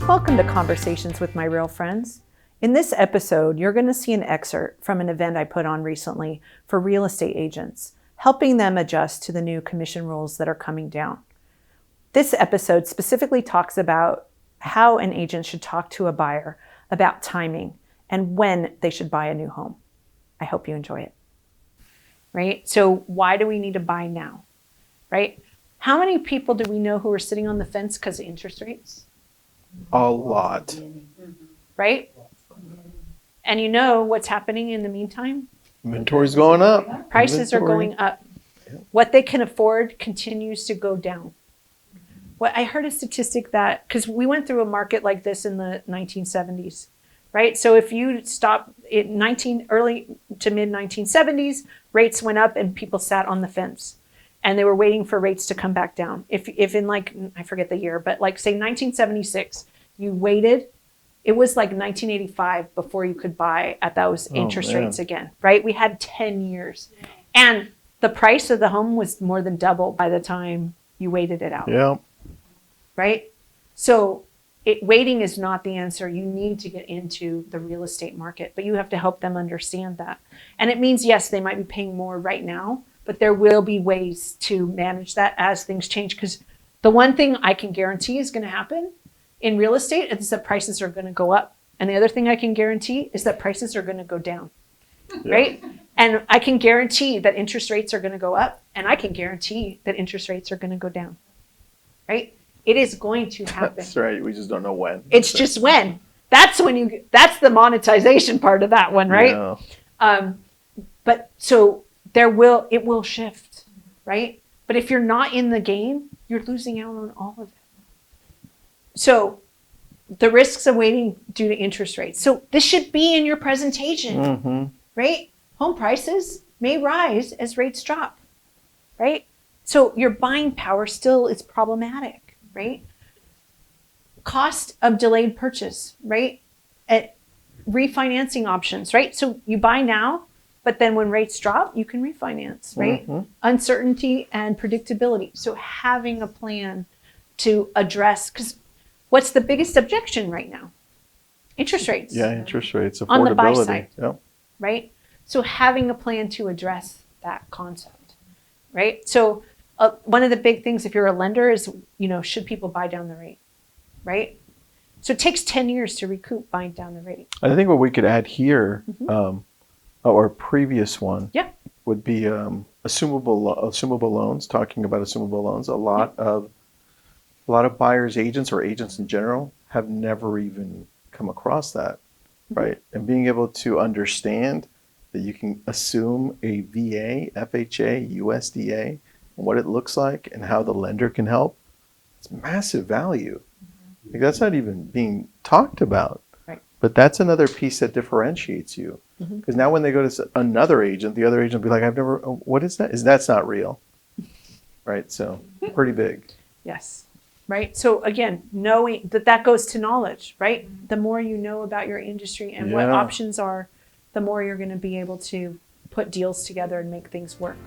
Welcome to Conversations with My Real Friends. In this episode, you're going to see an excerpt from an event I put on recently for real estate agents, helping them adjust to the new commission rules that are coming down. This episode specifically talks about how an agent should talk to a buyer about timing and when they should buy a new home. I hope you enjoy it. Right? So why do we need to buy now? Right? How many people do we know who are sitting on the fence because of interest rates? A lot. Right? And you know what's happening in the meantime? Inventory's going up. Prices are going up. What they can afford continues to go down. Well, I heard a statistic that, because we went through a market like this in the 1970s, right? So if you stop in early to mid 1970s, rates went up and people sat on the fence and they were waiting for rates to come back down. If in like, I forget the year, but like say 1976, you waited, it was like 1985 before you could buy at those interest rates again, right? We had 10 years. And the price of the home was more than double by the time you waited it out. Yeah. Right? So waiting is not the answer. You need to get into the real estate market, but you have to help them understand that. And it means, yes, they might be paying more right now, but there will be ways to manage that as things change. Because the one thing I can guarantee is going to happen in real estate is that prices are going to go up. And the other thing I can guarantee is that prices are going to go down. Yeah. Right? And I can guarantee that interest rates are going to go up. And I can guarantee that interest rates are going to go down. Right? It is going to happen. That's right. We just don't know when. It's just when. That's the monetization part of that one, right? Yeah. But so it will shift, right? But if you're not in the game, you're losing out on all of it. So the risks of waiting due to interest rates. So this should be in your presentation, right? Home prices may rise as rates drop, right? So your buying power still is problematic, right? Cost of delayed purchase, right? At refinancing options, right? So you buy now, but then when rates drop, you can refinance, right? Uncertainty and predictability. So having a plan to address, because what's the biggest objection right now? Interest rates. Yeah, interest rates, affordability. On the buy side, yep. Right? So having a plan to address that concept, right? So one of the big things if you're a lender is, should people buy down the rate, right? So it takes 10 years to recoup buying down the rate. I think what we could add here, or previous one, would be assumable loans. Talking about assumable loans, a lot of buyers agents or agents in general have never even come across that, right? And being able to understand that you can assume a VA, FHA, USDA, and what it looks like and how the lender can help, it's massive value. Like that's not even being talked about. Right. But that's another piece that differentiates you. Because now when they go to another agent, the other agent will be like, what is that? That's not real. Right? So pretty big. Yes. Right. So again, knowing that goes to knowledge, right? The more you know about your industry and what options are, the more you're going to be able to put deals together and make things work.